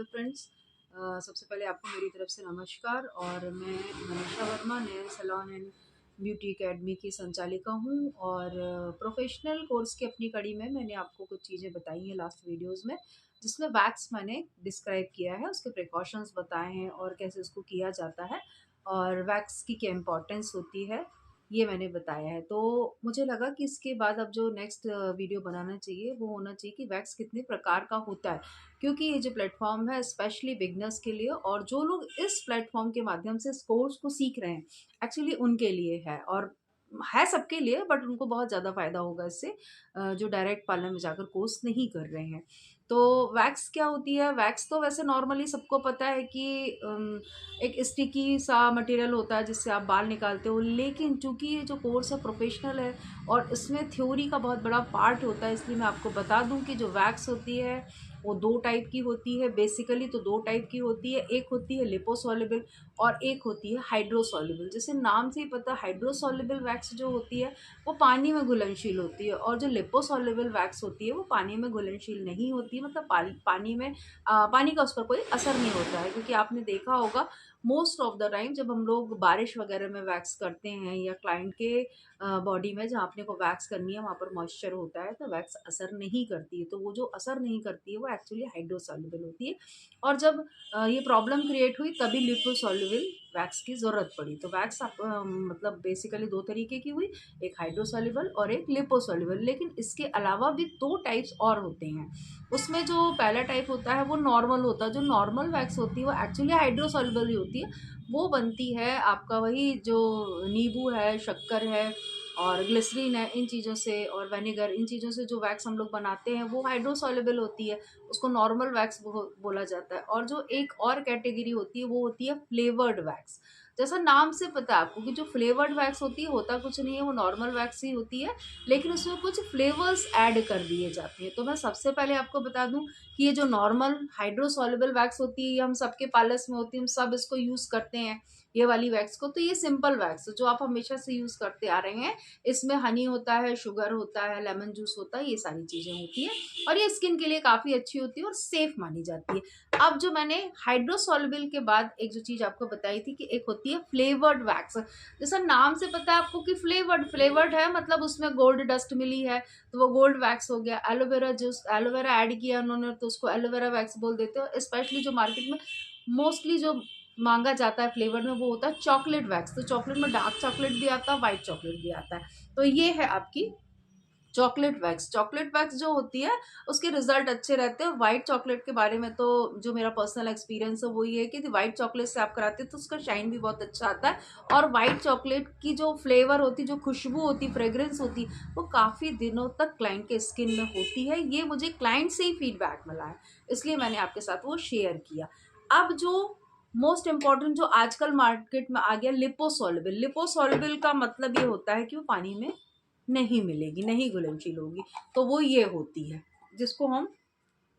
Hello friends. सबसे पहले आपको मेरी तरफ से नमस्कार। और मैं Manisha Verma nail salon and beauty academy की संचालिका हूँ। और प्रोफेशनल कोर्स की अपनी कड़ी में मैंने आपको कुछ चीज़ें बताई हैं लास्ट वीडियोस में, जिसमें वैक्स मैंने डिस्क्राइब किया है, उसके प्रिकॉशंस बताए हैं और कैसे उसको किया जाता है और वैक्स की क्या इम्पोर्टेंस होती है, ये मैंने बताया है। तो मुझे लगा कि इसके बाद अब जो नेक्स्ट वीडियो बनाना चाहिए वो होना चाहिए कि वैक्स कितने प्रकार का होता है, क्योंकि ये जो प्लेटफॉर्म है स्पेशली बिगनर्स के लिए और जो लोग इस प्लेटफॉर्म के माध्यम से इस कोर्स को सीख रहे हैं, एक्चुअली उनके लिए है। और है सबके लिए, बट उनको बहुत ज़्यादा फायदा होगा इससे, जो डायरेक्ट पार्लर में जाकर कोर्स नहीं कर रहे हैं। तो वैक्स क्या होती है? वैक्स तो वैसे नॉर्मली सबको पता है कि एक स्टिकी सा मटेरियल होता है जिससे आप बाल निकालते हो, लेकिन चूंकि ये जो कोर्स है प्रोफेशनल है और इसमें थ्योरी का बहुत बड़ा पार्ट होता है, इसलिए मैं आपको बता दूं कि जो वैक्स होती है वो दो टाइप की होती है। बेसिकली तो दो टाइप की होती है, एक होती है लिपोसॉल्युबल और एक होती है हाइड्रोसॉल्युबल। जैसे नाम से ही पता, हाइड्रोसॉल्युबल वैक्स जो होती है वो पानी में घुलनशील होती है, और जो लिपोसॉल्युबल वैक्स होती है वो पानी में घुलनशील नहीं होती है। मतलब पानी में पानी का उस पर कोई असर नहीं होता है, क्योंकि आपने देखा होगा मोस्ट ऑफ द टाइम जब हम लोग बारिश वगैरह में वैक्स करते हैं या क्लाइंट के बॉडी में जहाँ अपने को वैक्स करनी है वहाँ पर मॉइस्चर होता है, तो वैक्स असर नहीं करती है। तो वो जो असर नहीं करती है वो एक्चुअली हाइड्रोसॉल्युबल होती है। और जब ये प्रॉब्लम क्रिएट हुई तभी लिपोसॉल्युबल वैक्स की ज़रूरत पड़ी। तो वैक्स आप मतलब बेसिकली दो तरीके की हुई, एक हाइड्रोसॉल्युबल और एक लिपोसॉल्युबल। लेकिन इसके अलावा भी दो टाइप्स और होते हैं। उसमें जो पहला टाइप होता है वो नॉर्मल होता है। जो नॉर्मल वैक्स होती है वो एक्चुअली हाइड्रोसॉल्युबल ही होती है। वो बनती है आपका वही जो नींबू है, शक्कर है और ग्लिसरीन है, इन चीज़ों से, और विनेगर, इन चीज़ों से जो वैक्स हम लोग बनाते हैं वो हाइड्रोसॉल्युबल होती है। उसको नॉर्मल वैक्स बोला जाता है। और जो एक और कैटेगरी होती है वो होती है फ्लेवर्ड वैक्स। जैसा नाम से पता है आपको कि जो फ्लेवर्ड वैक्स होती है होता कुछ नहीं है, वो नॉर्मल वैक्स ही होती है, लेकिन उसमें कुछ फ्लेवर्स ऐड कर दिए जाते हैं। तो मैं सबसे पहले आपको बता दूं कि ये जो नॉर्मल हाइड्रोसॉल्युबल वैक्स होती है ये हम सबके पार्लर्स में होती है, हम सब इसको यूज़ करते हैं, ये वाली वैक्स को। तो ये सिंपल वैक्स जो आप हमेशा से यूज़ करते आ रहे हैं, इसमें हनी होता है, शुगर होता है, लेमन जूस होता है, ये सारी चीज़ें होती है और ये स्किन के लिए काफ़ी अच्छी होती है और सेफ मानी जाती है। अब जो मैंने हाइड्रोसॉल्युबल के बाद एक जो चीज़ आपको बताई थी कि एक होती है फ्लेवर्ड वैक्स। जैसा नाम से पता है आपको कि फ्लेवर्ड फ्लेवर्ड है, मतलब उसमें गोल्ड डस्ट मिली है तो वो गोल्ड वैक्स हो गया। एलोवेरा जूस, एलोवेरा ऐड किया उन्होंने तो उसको एलोवेरा वैक्स बोल देते हो। स्पेशली जो मार्केट में मोस्टली जो मांगा जाता है फ्लेवर में वो होता है चॉकलेट वैक्स। तो चॉकलेट में डार्क चॉकलेट भी आता है, व्हाइट चॉकलेट भी आता है। तो ये है आपकी चॉकलेट वैक्स। चॉकलेट वैक्स जो होती है उसके रिजल्ट अच्छे रहते हैं। व्हाइट चॉकलेट के बारे में तो जो मेरा पर्सनल एक्सपीरियंस है वो ये है कि व्हाइट चॉकलेट से आप कराते हैं तो उसका शाइन भी बहुत अच्छा आता है। और व्हाइट चॉकलेट की जो फ्लेवर होती, जो खुशबू होती, फ्रेग्रेंस होती, वो काफ़ी दिनों तक क्लाइंट के स्किन में होती है। ये मुझे क्लाइंट से ही फीडबैक मिला है, इसलिए मैंने आपके साथ वो शेयर किया। अब जो मोस्ट इम्पॉर्टेंट जो आजकल मार्केट में आ गया, लिपोसॉल्युबल। लिपोसॉल्युबल का मतलब ये होता है कि वो पानी में नहीं मिलेगी, नहीं घुलनशील होगी। तो वो ये होती है जिसको हम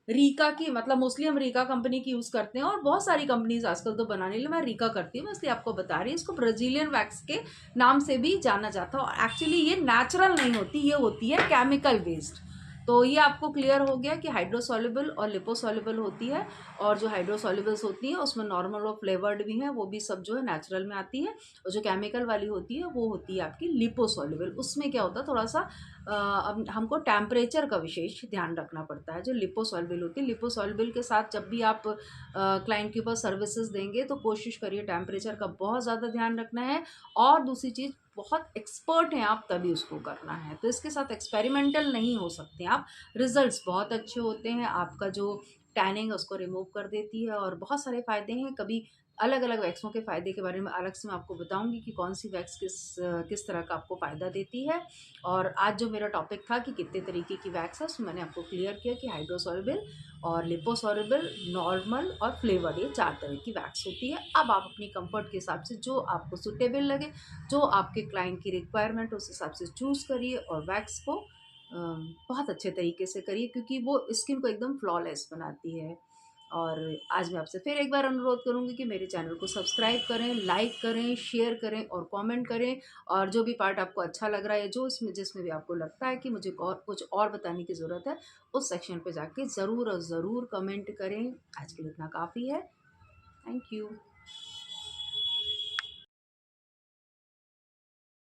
रीका की, मतलब मोस्टली हम रीका कंपनी की यूज करते हैं और बहुत सारी कंपनीज आजकल तो बनाने लिए, मैं रीका करती हूँ इसलिए आपको बता रही हूँ। इसको ब्राजीलियन वैक्स के नाम से भी जाना जाता है और एक्चुअली ये नेचुरल नहीं होती, ये होती है केमिकल बेस्ड। तो ये आपको क्लियर हो गया कि हाइड्रोसॉल्युबल और लिपोसॉल्युबल होती है। और जो हाइड्रोसॉल्युबल्स होती हैं उसमें नॉर्मल और फ्लेवर्ड भी हैं, वो भी सब जो है नेचुरल में आती है। और जो केमिकल वाली होती है वो होती है आपकी लिपोसॉल्युबल। उसमें क्या होता है, थोड़ा सा अब हमको टेम्परेचर का विशेष ध्यान रखना पड़ता है। जो लिपोसॉल्युबल होती है, लिपोसॉल्युबल के साथ जब भी आप क्लाइंट के ऊपर सर्विसेज देंगे तो कोशिश करिए टेम्परेचर का बहुत ज़्यादा ध्यान रखना है। और दूसरी चीज़, बहुत एक्सपर्ट हैं आप तभी उसको करना है, तो इसके साथ एक्सपेरिमेंटल नहीं हो सकते आप। रिजल्ट्स बहुत अच्छे होते हैं, आपका जो टैनिंग है उसको रिमूव कर देती है और बहुत सारे फ़ायदे हैं। कभी अलग अलग वैक्सों के फ़ायदे के बारे में अलग से मैं आपको बताऊंगी कि कौन सी वैक्स किस तरह का आपको फ़ायदा देती है। और आज जो मेरा टॉपिक था कि कितने तरीके की वैक्स है, उसमें मैंने आपको क्लियर किया कि हाइड्रोसॉल्युबल और लिपोसॉल्युबल, नॉर्मल और फ्लेवर्ड, ये चार तरह की वैक्स होती है। अब आप अपनी कंफर्ट के हिसाब से जो आपको सुटेबल लगे, जो आपके क्लाइंट की रिक्वायरमेंट उस हिसाब से चूज़ करिए और वैक्स को बहुत अच्छे तरीके से करिए, क्योंकि वो स्किन को एकदम फ्लॉलेस बनाती है। और आज मैं आपसे फिर एक बार अनुरोध करूँगी कि मेरे चैनल को सब्सक्राइब करें, लाइक करें, शेयर करें और कमेंट करें। और जो भी पार्ट आपको अच्छा लग रहा है, जो इसमें जिसमें भी आपको लगता है कि मुझे कुछ और बताने की ज़रूरत है, उस सेक्शन पे जाके ज़रूर और ज़रूर कमेंट करें। आज के लिए इतना काफ़ी है। Thank you.